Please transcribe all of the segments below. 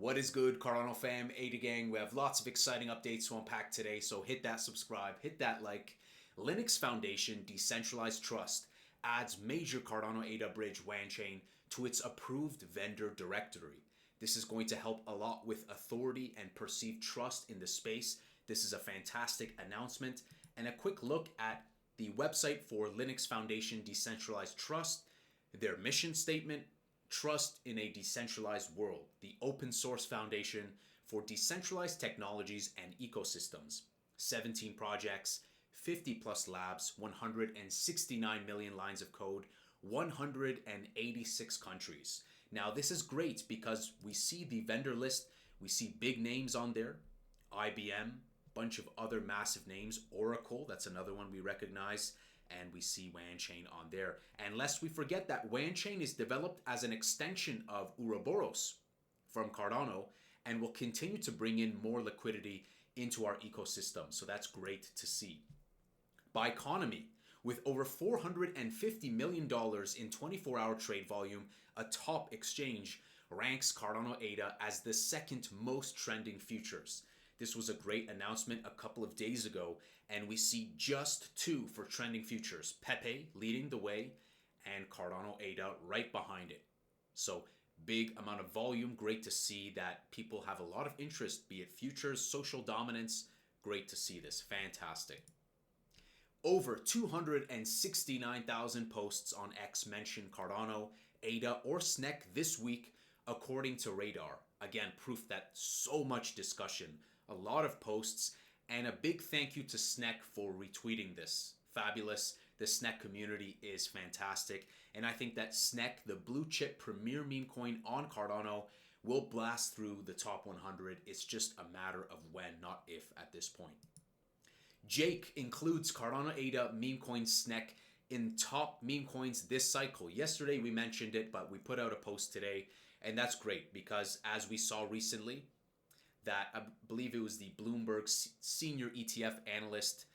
What is good, Cardano fam, ADA gang? We have lots of exciting updates to unpack today, so hit that subscribe, hit that like. Linux Foundation Decentralized Trust adds major Cardano ADA bridge Wanchain to its approved vendor directory. This is going to help a lot with authority and perceived trust in the space. This is a fantastic announcement. And a quick look at the website for Linux Foundation Decentralized Trust, their mission statement: trust in a decentralized world, the open source foundation for decentralized technologies and ecosystems. 17 projects, 50 plus labs, 169 million lines of code, 186 countries. Now this is great because we see the vendor list, we see big names on there, IBM, bunch of other massive names, Oracle, that's another one we recognize, and we see Wanchain on there. And lest we forget that Wanchain is developed as an extension of Ouroboros from Cardano and will continue to bring in more liquidity into our ecosystem. So that's great to see. Biconomy, with over $450 million in 24-hour trade volume, a top exchange, ranks Cardano ADA as the second most trending futures. This was a great announcement a couple of days ago, and we see just two for trending futures. Pepe leading the way and Cardano ADA right behind it. So big amount of volume. Great to see that people have a lot of interest, be it futures, social dominance. Great to see this. Fantastic. Over 269,000 posts on X mention Cardano, ADA, or SNEK this week, according to Radar. Again, proof that so much discussion, a lot of posts, and a big thank you to SNEK for retweeting this. Fabulous. The SNEK community is fantastic. And I think that SNEK, the blue chip premier meme coin on Cardano, will blast through the top 100. It's just a matter of when, not if, at this point. Jake includes Cardano ADA meme coin SNEK in top meme coins this cycle. Yesterday we mentioned it, but we put out a post today, and that's great because as we saw recently, that I believe it was the Bloomberg senior ETF analyst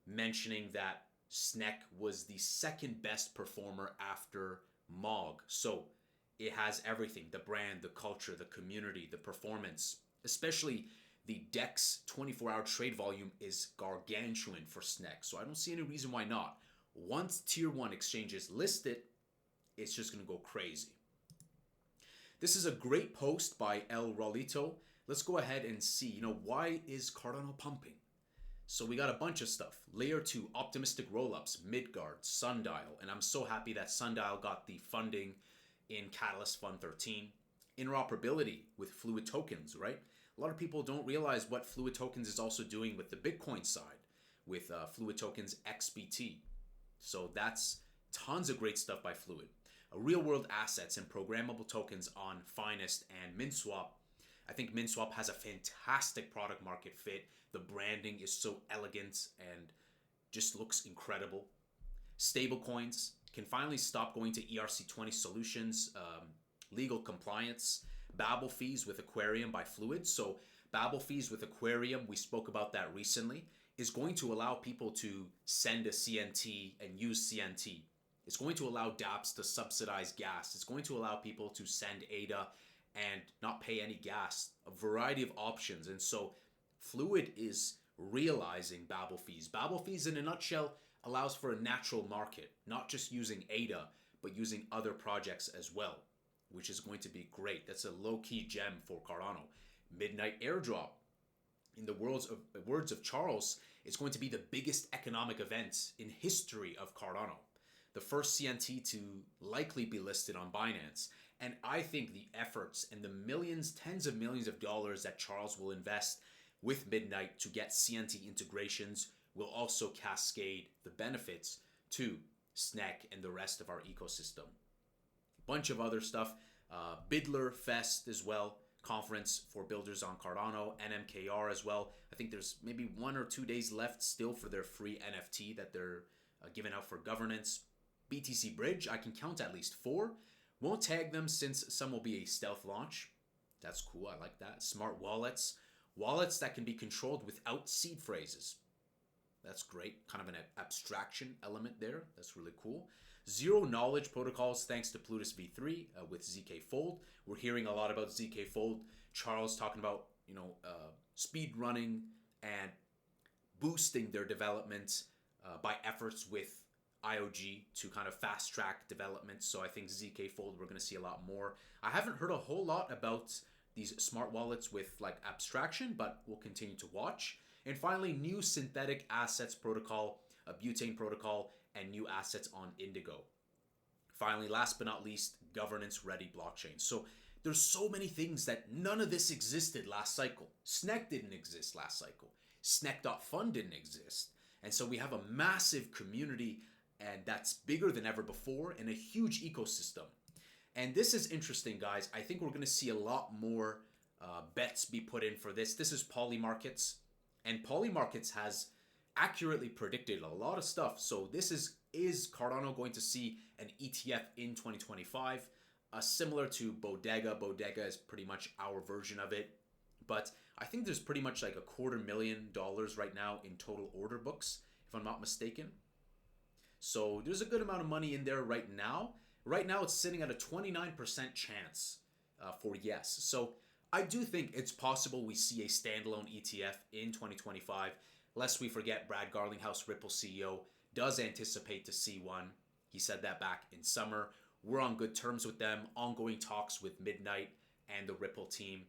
mentioning that SNEK was the second best performer after MOG. So it has everything: the brand, the culture, the community, the performance, especially the DEX 24-hour trade volume is gargantuan for SNEK. So I don't see any reason why not. Once tier 1 exchanges list it, it's just going to go crazy. This is a great post by El Rolito. Let's go ahead and see, why is Cardano pumping? So we got a bunch of stuff. Layer 2, optimistic rollups, Midgard, Sundial, and I'm so happy that Sundial got the funding in Catalyst Fund 13. Interoperability with FluidTokens, right? A lot of people don't realize what FluidTokens is also doing with the Bitcoin side, with FluidTokens XBT. So that's tons of great stuff by Fluid. Real-world assets and programmable tokens on Finest and Minswap. I think Minswap has a fantastic product market fit. The branding is so elegant and just looks incredible. Stablecoins can finally stop going to ERC20 solutions, legal compliance. Babel fees with Aquarium by Fluid. So Babel fees with Aquarium, we spoke about that recently, is going to allow people to send a CNT and use CNT. It's going to allow dApps to subsidize gas. It's going to allow people to send ADA and not pay any gas, a variety of options. And so Fluid is realizing Babel fees. Babel fees in a nutshell allows for a natural market, not just using ADA, but using other projects as well, which is going to be great. That's a low-key gem for Cardano. Midnight Airdrop. In the words of Charles, it's going to be the biggest economic event in history of Cardano. The first CNT to likely be listed on Binance. And I think the efforts and the millions, tens of millions of dollars that Charles will invest with Midnight to get CNT integrations will also cascade the benefits to SNEK and the rest of our ecosystem. Bunch of other stuff. Buidler Fest as well, conference for builders on Cardano, NMKR as well. I think there's maybe 1 or 2 days left still for their free NFT that they're giving out for governance. BTC Bridge, I can count at least 4. Won't tag them since some will be a stealth launch. That's cool, I like that. Smart wallets. Wallets that can be controlled without seed phrases. That's great. Kind of an abstraction element there. That's really cool. Zero knowledge protocols thanks to Plutus v3 with ZK Fold. We're hearing a lot about ZK Fold. Charles talking about, speed running and boosting their development by efforts with IOG to kind of fast track development. So I think ZK Fold, we're going to see a lot more. I haven't heard a whole lot about these smart wallets with like Abstraction, but we'll continue to watch. And finally, new synthetic assets protocol, a butane protocol, and new assets on Indigo. Finally, last but not least, governance ready blockchain. So there's so many things that none of this existed last cycle. SNEK didn't exist last cycle. SNEK.fund didn't exist. And so we have a massive community and that's bigger than ever before and a huge ecosystem. And this is interesting, guys. I think we're going to see a lot more bets be put in for this. This is Polymarkets. And Polymarkets has accurately predicted a lot of stuff. So this is Cardano going to see an ETF in 2025? Similar to Bodega. Bodega is pretty much our version of it. But I think there's pretty much like $250,000 right now in total order books, if I'm not mistaken. So there's a good amount of money in there right now. Right now it's sitting at a 29% chance for yes. So I do think it's possible we see a standalone ETF in 2025. Lest we forget, Brad Garlinghouse, Ripple CEO, does anticipate to see one. He said that back in summer. We're on good terms with them. Ongoing talks with Midnight and the Ripple team.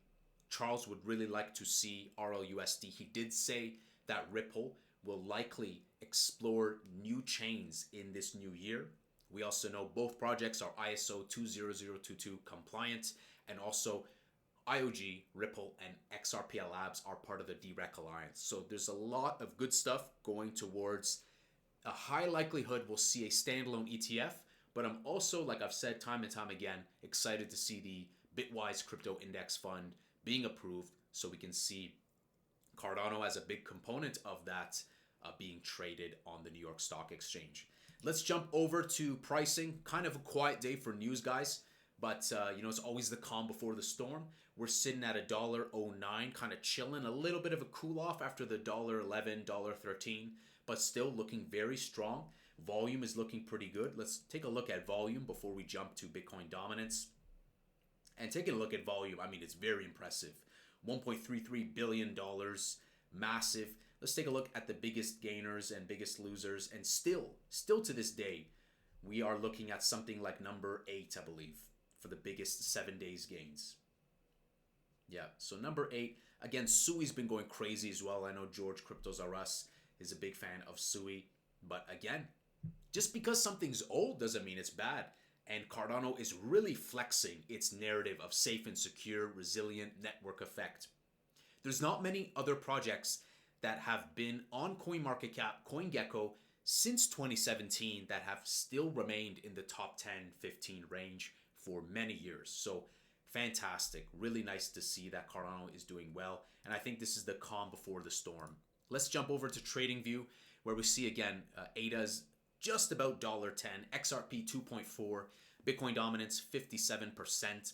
Charles would really like to see RLUSD. He did say that Ripple will likely explore new chains in this new year. We also know both projects are ISO 20022 compliant, and also IOG, Ripple, and XRPL Labs are part of the DREC Alliance. So there's a lot of good stuff going towards a high likelihood we'll see a standalone ETF, but I'm also, like I've said time and time again, excited to see the Bitwise Crypto Index Fund being approved so we can see Cardano as a big component of that being traded on the New York Stock Exchange. Let's jump over to pricing. Kind of a quiet day for news, guys, but it's always the calm before the storm. We're sitting at $1.09, kind of chilling, a little bit of a cool off after the $1.11, $1.13, but still looking very strong. Volume is looking pretty good. Let's take a look at volume before we jump to Bitcoin dominance. And taking a look at volume, I mean, it's very impressive. $1.33 billion, massive. Let's take a look at the biggest gainers and biggest losers. And still to this day, we are looking at something like number 8, I believe, for the biggest 7 days gains. Yeah, so number 8. Again, Sui's been going crazy as well. I know George Cryptos R Us is a big fan of Sui. But again, just because something's old doesn't mean it's bad. And Cardano is really flexing its narrative of safe and secure, resilient network effect. There's not many other projects that have been on CoinMarketCap, CoinGecko since 2017 that have still remained in the top 10, 15 range for many years. So fantastic. Really nice to see that Cardano is doing well. And I think this is the calm before the storm. Let's jump over to TradingView, where we see again ADA's just about $1.10, XRP 2.4, Bitcoin dominance 57%,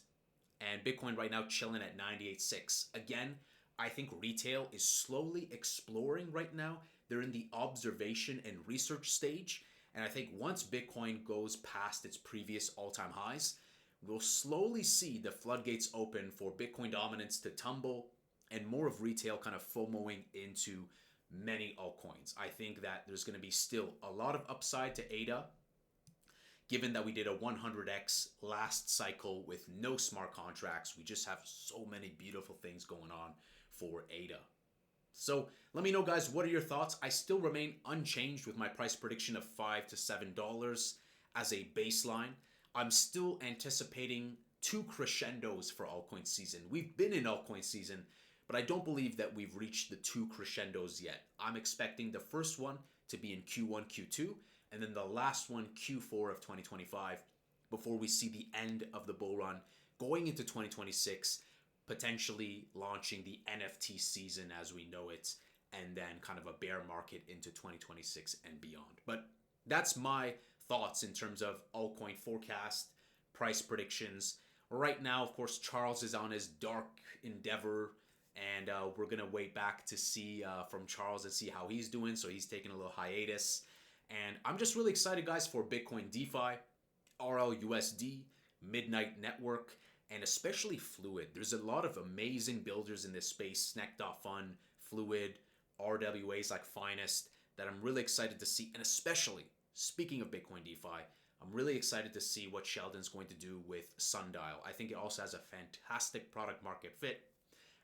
and Bitcoin right now chilling at 98.6. Again, I think retail is slowly exploring right now. They're in the observation and research stage, and I think once Bitcoin goes past its previous all-time highs, we'll slowly see the floodgates open for Bitcoin dominance to tumble and more of retail kind of FOMOing into many altcoins. I think that there's going to be still a lot of upside to ADA, given that we did a 100x last cycle with no smart contracts. We just have so many beautiful things going on for ADA. So let me know, guys, what are your thoughts? I still remain unchanged with my price prediction of $5 to $7 as a baseline. I'm still anticipating 2 crescendos for altcoin season. We've been in altcoin season, but I don't believe that we've reached the 2 crescendos yet. I'm expecting the first one to be in Q1, Q2, and then the last one, Q4 of 2025, before we see the end of the bull run going into 2026, potentially launching the NFT season as we know it, and then kind of a bear market into 2026 and beyond. But that's my thoughts in terms of altcoin forecast, price predictions. Right now, of course, Charles is on his dark endeavor, and we're going to wait back to see from Charles and see how he's doing. So he's taking a little hiatus. And I'm just really excited, guys, for Bitcoin DeFi, RLUSD, Midnight Network, and especially Fluid. There's a lot of amazing builders in this space, SNEK.fun, Fluid, RWAs like Finest, that I'm really excited to see. And especially, speaking of Bitcoin DeFi, I'm really excited to see what Sheldon's going to do with Sundial. I think it also has a fantastic product market fit.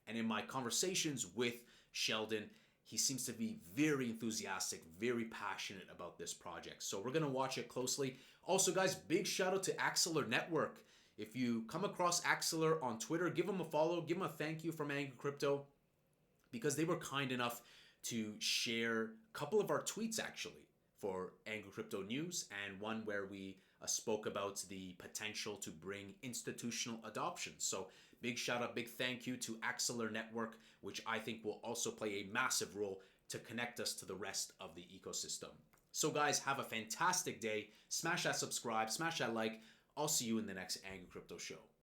And in my conversations with Sheldon, he seems to be very enthusiastic, very passionate about this project. So we're going to watch it closely. Also, guys, big shout out to Axeler Network. If you come across Axeler on Twitter, give them a follow, give them a thank you from Angry Crypto, because they were kind enough to share a couple of our tweets actually for Angry Crypto News, and one where we spoke about the potential to bring institutional adoption. So big shout out, big thank you to Axeler Network, which I think will also play a massive role to connect us to the rest of the ecosystem. So guys, have a fantastic day. Smash that subscribe, smash that like. I'll see you in the next Angry Crypto show.